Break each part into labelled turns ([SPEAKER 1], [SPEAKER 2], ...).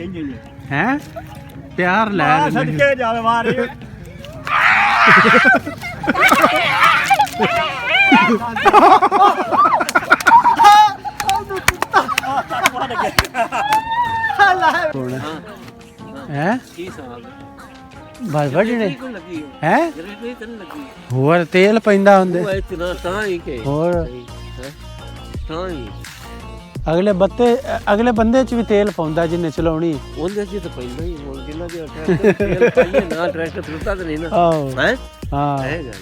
[SPEAKER 1] हैं प्यार लै
[SPEAKER 2] सदके जावे मारी
[SPEAKER 1] हैं बस बड़ने हैं होर तेल पैंदा हुंदे होर अगले बंदे च भी तेल पाउंदा जिन्ने चलाउनी
[SPEAKER 3] ਉਹਦੇ ਚ ਤਾਂ ਪੈਂਦਾ ਹੀ ਹੁਣ ਜਿੰਨਾ ਦੇ ਟਰੈਕਟਰ ਪਾਈਏ ਨਾ ਟਰੈਕਟਰ ਤੁਰਦਾ ਤਾਂ ਨਹੀਂ ਨਾ ਹੈ
[SPEAKER 1] ਹਾਂ
[SPEAKER 3] ਇਹ ਗੱਲ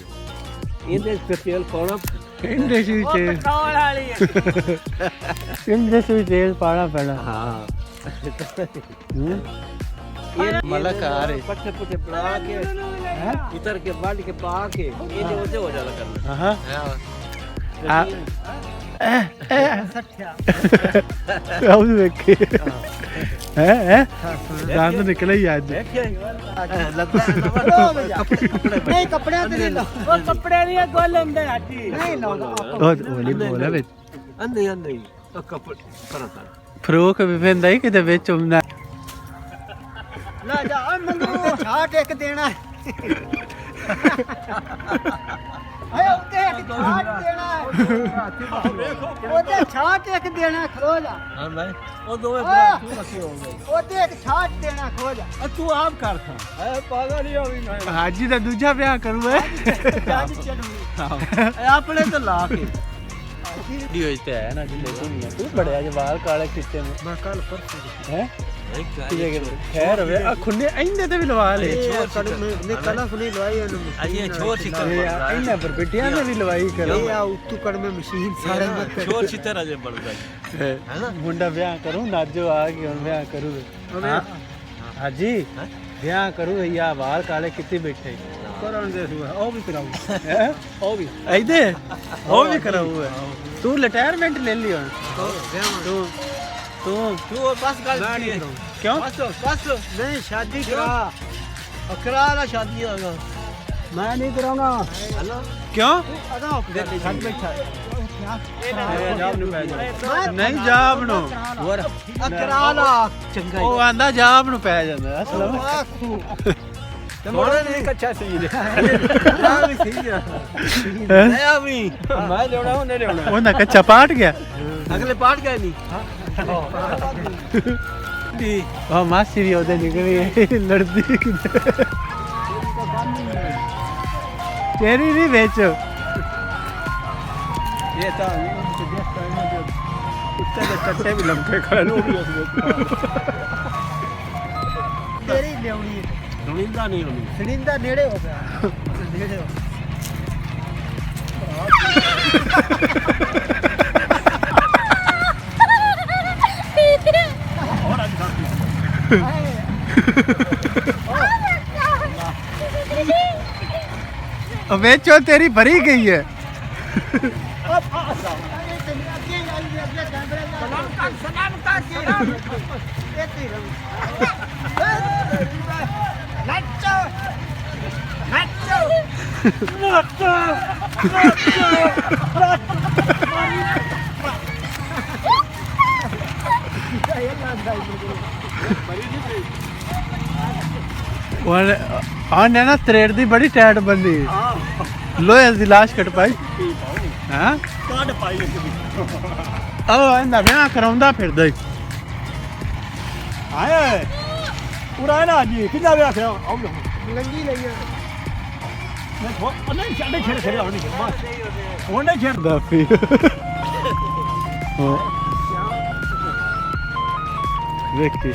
[SPEAKER 3] ਇਹਦੇ ਚ ਤੇਲ ਪਾਉਣਾ
[SPEAKER 1] ਇੰਦੇ ਸੀ ਤੇਲ ਇੰਦੇ ਸੀ ਤੇਲ ਪਾਣਾ ਪੈਣਾ
[SPEAKER 3] ਹਾਂ
[SPEAKER 1] ਇਹ ਮਲਕ ਆ ਰਹੇ
[SPEAKER 3] ਪੱਠੇ ਪੁੱਠੇ ਬਣਾ ਕੇ ਉਤਰ ਕੇ ਵੱਢ ਕੇ ਪਾ ਕੇ ਇਹਦੇ ਉੱਤੇ ਹੋ ਜਾਣਾ ਕਰਨਾ
[SPEAKER 1] ਹਾਂ ਆਉ ਵੇਖੇ ਹੈ ਦੰਦ ਨਿਕਲੇ ਹੀ ਅੱਜ
[SPEAKER 2] ਨਹੀਂ ਕੱਪੜਿਆਂ ਤੇ ਨਹੀਂ ਉਹ ਕੱਪੜੇ ਨਹੀਂ ਗੋਲ ਹੁੰਦੇ ਆਟੀ ਨਹੀਂ ਲਾਉਂਦਾ
[SPEAKER 1] ਉਹ ਨਹੀਂ ਬੋਲਾ ਵਿੱਚ
[SPEAKER 3] ਅੰਦੇ ਕੱਪੜ ਪਰਤਾ
[SPEAKER 1] ਫਰੋਕ ਵੀ ਪੈਂਦਾ ਹੀ ਕਿਤੇ ਵਿੱਚ ਹੁੰਦਾ
[SPEAKER 2] ਲੈ ਜਾ ਮੰਗੂ ਤੇ ਛਾਟ ਇੱਕ ਦੇਣਾ ਆਏ ਉੱਤੇ ਇੱਕ ਛਾਟ ਦੇਣਾ ਉਹਦੇ ਛਾਟ ਇੱਕ ਦੇਣਾ ਖਲੋ ਜਾ
[SPEAKER 3] ਹਾਂ ਭਾਈ ਉਹ ਦੋਵੇਂ ਭਰਾ ਤੂੰ ਰੱਖੀ ਹੋ ਗਏ
[SPEAKER 2] ਉਹਦੇ ਇੱਕ ਛਾਟ ਦੇਣਾ ਖਲੋ ਜਾ
[SPEAKER 3] ਤੂੰ ਆਪ ਕਰ ਖਾ ਐ ਪਾਗਲ ਨਹੀਂ ਹੋਈ ਮੈਂ
[SPEAKER 1] ਹਾਜੀ ਦਾ ਦੂਜਾ ਵਿਆਹ ਕਰੂ ਏ
[SPEAKER 2] ਅੱਜ ਚੱਲੂ
[SPEAKER 3] ਆਪਣੇ ਤੇ ਲਾ ਕੇ
[SPEAKER 1] ਵੀਡੀਓ ਇਸ ਤੇ ਹੈ ਨਾ ਜਿੱਲੇ ਤੂੰ ਬੜਿਆ ਜਵਾਲ ਕਾਲੇ ਕਿੱਤੇ ਮੈਂ ਕੱਲ ਪਰਸੋਂ ਹੈ ਖੈਰ ਹੋਵੇ ਆ ਖੁੰਨੇ ਇੰਨੇ ਤੇ ਵੀ ਲਵਾ ਲੈ
[SPEAKER 2] ਨੇ ਕਲਾ ਫੁਨੀ ਲਵਾਈ ਉਹਨੂੰ
[SPEAKER 3] ਇਹ ਛੋਰ ਸਿੱਕਰ
[SPEAKER 1] ਇੰਨੇ ਪਰ ਬਿਟਿਆਂ ਨੇ ਵੀ ਲਵਾਈ ਕਰੋ
[SPEAKER 2] ਇਹ ਆ ਉੱਤੂ ਕੜਮੇ ਮਸ਼ੀਨ ਸਾਰੇ ਮਤ
[SPEAKER 3] ਛੋਰ ਸਿੱਤਰ ਅਜੇ ਬਣਦਾ
[SPEAKER 1] ਹੈ ਨਾ ਮੁੰਡਾ ਵਿਆਹ ਕਰੂ ਨਾਜੋ ਆ ਗਈ ਹੁਣ ਵਿਆਹ ਕਰੂ ਹਾਜੀ ਵਿਆਹ ਕਰੂ ਯਾ ਵਾਲ ਕਾਲੇ ਕਿੱਥੇ ਬੈਠੇ
[SPEAKER 2] ਕਰਨ ਦੇ ਉਹ ਵੀ ਕਰਾਉ
[SPEAKER 1] ਉਹ ਵੀ ਐਦੇ ਉਹ ਵੀ ਕਰਾਉ ਤੂੰ ਰਿਟਾਇਰਮੈਂਟ ਲੈ ਲਈ ਹੁਣ ਤੂੰ
[SPEAKER 3] ਬਸ ਗੱਲ
[SPEAKER 1] ਕਿਉਂ
[SPEAKER 2] ਬਸ ਨਹੀਂ ਸ਼ਾਦੀ ਕਰਾ ਲਾ ਸ਼ਾਦੀ ਆਗਾ ਮੈਂ ਨਹੀਂ ਕਰਾਂਗਾ
[SPEAKER 1] ਕਿਉਂ
[SPEAKER 2] ਅਦਾ ਛੱਡ ਬੈਠਾ
[SPEAKER 1] ਨਹੀਂ ਜਾਬ ਨੂੰ
[SPEAKER 2] ਕਰਾ ਲਾ ਚੰਗਾ
[SPEAKER 1] ਉਹ ਆਂਦਾ ਜਾਬ ਨੂੰ ਪੈ ਜਾਂਦਾ ਅਸਲ
[SPEAKER 2] ਮੋੜਾ ਨਹੀਂ ਕੱਚਾ ਸੀ ਆ ਵੀ ਸਹੀ ਆ
[SPEAKER 3] ਆ ਵੀ ਮੈਂ ਲਿਆਉਣਾ ਉਹਨੇ ਲਿਆਉਣਾ
[SPEAKER 1] ਉਹਦਾ ਕੱਚਾ ਪਾਟ ਗਿਆ
[SPEAKER 3] ਅਗਲੇ ਪਾਟ ਗਏ ਨਹੀਂ
[SPEAKER 1] ਉਹ ਮਾਸੀ ਵੀ ਉਹਦੇ ਨਿਕਲੀ ਲੜਦੀ ਤੇਰੀ ਨਹੀਂ ਵਿੱਚ
[SPEAKER 2] ਇਹ ਤਾਂ ਉੱਤੇ ਦੇ ਚੱਟੇ ਵੀ ਲੰਕੇ ਖੜੇ ਨੂੰ ਵੀ ਉਸ ਵਿੱਚ ਤੇਰੀ ਲਿਆਉਣੀ ਹੈ
[SPEAKER 3] ਸੁਣੀਂਦਾ ਨਹੀਂ ਹੋਣੀ
[SPEAKER 2] ਸੜਿੰਦਾ ਨੇੜੇ ਹੋ ਗਿਆ ਨੇੜੇ ਹੋ
[SPEAKER 1] ਵਿੱਚੋਂ ਤੇਰੀ ਭਰੀ ਗਈ ਹੈ ਉਹਨੇ ਨਾ ਤਰੇੜ ਦੀ ਬੜੀ ਟੈਟ ਬੰਦੀ ਲੋਹੇ ਦੀ ਲਾਸ਼ ਕਟ ਪਾਈ ਹਾਂ
[SPEAKER 2] ਕਾਢ ਪਾਈ
[SPEAKER 1] ਉਹ ਇਹਦਾ ਵਿਆਹ ਕਰਾਉਂਦਾ ਫਿਰਦਾ ਈ
[SPEAKER 2] ਆਏ ਪੂਰਾ ਨਾ ਜੀ ਕਿੰਨਾ ਵਿਆਹ ਕਰਿਆ ਆਉ ਲੰਗੀ ਲਈ ਮੈਂ ਨਹੀਂ ਛੱਡੇ ਛੇੜ ਖੜਿਆ ਹੁਣ ਨਹੀਂ ਬਸ ਹੁਣ ਨਹੀਂ ਛੱਡਦਾ
[SPEAKER 1] ਫਿਰ ਵੇਖੀ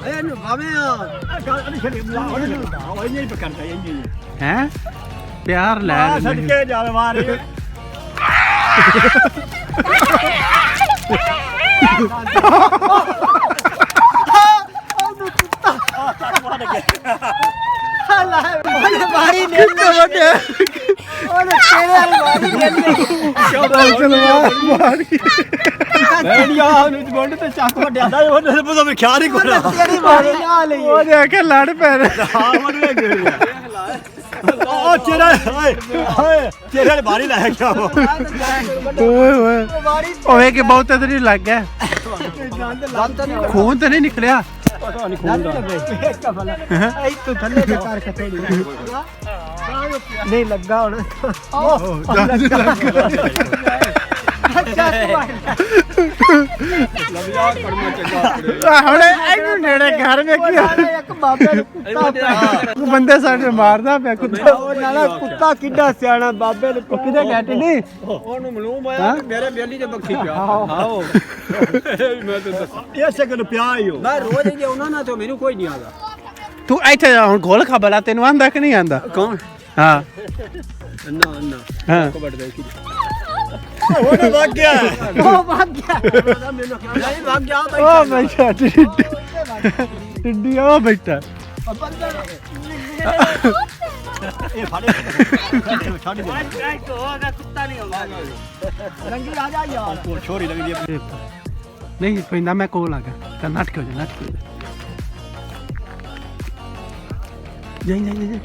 [SPEAKER 2] ਇਹਨੂੰ ਭਾਵੇਂ ਆ ਨਹੀਂ ਛੱਡੇ ਉਹ ਨਹੀਂ ਪਕੜਦਾ ਇਹ ਨਹੀਂ
[SPEAKER 1] ਹੈ ਪਿਆਰ ਲੈ
[SPEAKER 2] ਸਦਕੇ ਜਾਵੇ ਮਾਰੀ ਮਾਰੀ ਨੇ
[SPEAKER 1] ਵੱਡੇ
[SPEAKER 2] ਉਹਨੇ ਤੇਰੇ ਵਾਲੀ ਮਾਰੀ ਨੇ
[SPEAKER 1] ਸਲਵਾਰ ਮਾਰੀ
[SPEAKER 2] ਨਹੀਂ ਆ ਉਹਨੂੰ ਗੋਂਡ ਤੇ ਚੱਕ ਵੱਡਿਆ ਦਾ ਉਹਨੇ ਪਤਾ ਮੈਂ ਖਿਆਲ ਹੀ ਕੋਣਾ ਤੇਰੀ ਮਾਰੀ ਆ ਲਈ
[SPEAKER 1] ਉਹਦੇ ਆ ਕੇ ਲੜ ਪੈ
[SPEAKER 2] ਹਾਂ ਉਹਨੇ ਗਏ ਉਹ ਚਿਹਰਾ ਓਏ ਓਏ ਚਿਹਰੇ ਵਾਲੇ ਬਾਰੀ ਲਾਇਆ ਕਿਆ ਉਹ
[SPEAKER 1] ਓਏ ਓਏ ਓਏ ਕਿ ਬਹੁਤ ਤੇ ਨਹੀਂ ਲੱਗ ਗਿਆ ਖੂਨ ਤਾਂ ਨਹੀਂ ਨਿਕਲਿਆ
[SPEAKER 2] ਪਤਾ ਨਹੀਂ ਖੂਨ ਦਾ
[SPEAKER 4] ਐ ਤੂੰ ਥੱਲੇ ਤੇ ਕਰ ਖਤੇੜੀ ਨਹੀਂ ਲੱਗਾ ਹੁਣ
[SPEAKER 1] ਹੁਣ ਇਹਨੂੰ ਨੇੜੇ ਘਰ ਵੇਖਿਆ
[SPEAKER 4] ਇੱਕ ਬਾਬੇ ਨੂੰ ਕੁੱਤਾ
[SPEAKER 1] ਬੰਦੇ ਸਾਡੇ ਮਾਰਦਾ ਪਿਆ ਕੁੱਤਾ
[SPEAKER 4] ਉਹ ਨਾਲੇ ਕੁੱਤਾ ਕਿੱਡਾ ਸਿਆਣਾ ਬਾਬੇ ਨੂੰ
[SPEAKER 1] ਕਿਤੇ ਗੈਟੀ ਨਹੀਂ
[SPEAKER 2] ਉਹਨੂੰ ਮਾਲੂਮ ਆਇਆ ਕਿ ਮੇਰੇ ਬੇਲੀ ਦੇ ਬੱਖੀ ਪਿਆ ਆਓ ਮੈਂ ਤਾਂ ਦੱਸਾਂ ਇਸੇ ਗੱਲ ਪਿਆ ਹੀ ਹੋ
[SPEAKER 3] ਮੈਂ ਰੋਜ਼ ਜੇ ਉਹਨਾਂ ਨਾਲ ਤੇ ਮੈਨੂੰ ਕੋਈ ਨਹੀਂ ਆਦਾ
[SPEAKER 1] ਤੂੰ ਇੱਥੇ ਹੁਣ ਗੋਲ ਖਬਲਾ ਤੈਨੂੰ ਆਂਦਾ ਕਿ ਨਹੀਂ ਆਂਦਾ
[SPEAKER 3] ਕੌਣ
[SPEAKER 1] ਹਾਂ
[SPEAKER 3] ਅੰਨਾ
[SPEAKER 1] ਹਾਂ
[SPEAKER 3] ਕਬੜ ਗਈ
[SPEAKER 2] ਉਹਨੇ ਵਗ ਗਿਆ
[SPEAKER 4] ਉਹ ਭੱਗ ਗਿਆ
[SPEAKER 3] ਨਹੀਂ ਵਗ ਗਿਆ
[SPEAKER 1] ਉਹ ਬੈਠਾ ਟਿੱਡੀ ਉਹ ਬੈਠਾ
[SPEAKER 2] ਇਹ ਫੜੇ ਛੱਡ ਦੇ
[SPEAKER 4] ਰੰਗੀ ਆ ਜਾ ਯਾਰ
[SPEAKER 2] ਕੋਲ ਛੋਰੀ ਲੱਗਦੀ ਹੈ
[SPEAKER 1] ਨਹੀਂ ਪੈਂਦਾ ਮੈਂ ਕੋਲ ਆ ਗਿਆ ਤਾਂ ਨੱਠ ਕੇ ਹੋ ਜਾ ਜਾਈ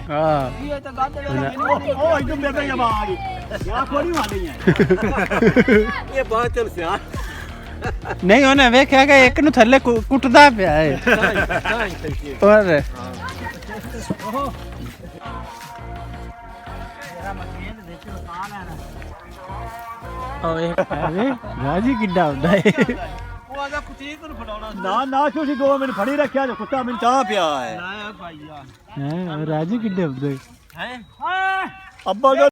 [SPEAKER 1] ਹਾਂ
[SPEAKER 4] ਇਹ ਤਾਂ ਗੱਲ
[SPEAKER 2] ਉਹ ਇੱਕਦਮ ਬੇਬੇ ਜਮਾ ਆ ਗਈ ਯਾ ਕੋਈ ਵਾਲੀ ਹੈ ਇਹ ਬਾਤ ਚਲ ਸਿਆ
[SPEAKER 1] ਨਹੀਂ ਉਹਨੇ ਵੇਖਿਆ ਕਿ ਇੱਕ ਨੂੰ ਥੱਲੇ ਕੁੱਟਦਾ ਪਿਆ ਹੈ ਔਰ ਓਏ ਰਾਜੀ ਕਿੱਡਾ ਹੁੰਦਾ ਹੈ
[SPEAKER 2] ਉਹ ਆਦਾ ਕੁੱਤੀ ਨੂੰ ਫੜਾਉਣਾ ਨਾ ਤੁਸੀਂ 2 ਮਿੰਟ ਫੜੀ ਰੱਖਿਆ ਤੇ ਕੁੱਤਾ ਮੈਨੂੰ ਤਾਂ ਪਿਆ ਹੈ
[SPEAKER 1] ਰਾਜੀ ਕਿੱਡੇ ਹੁੰਦੇ
[SPEAKER 2] ਅੱਬਾ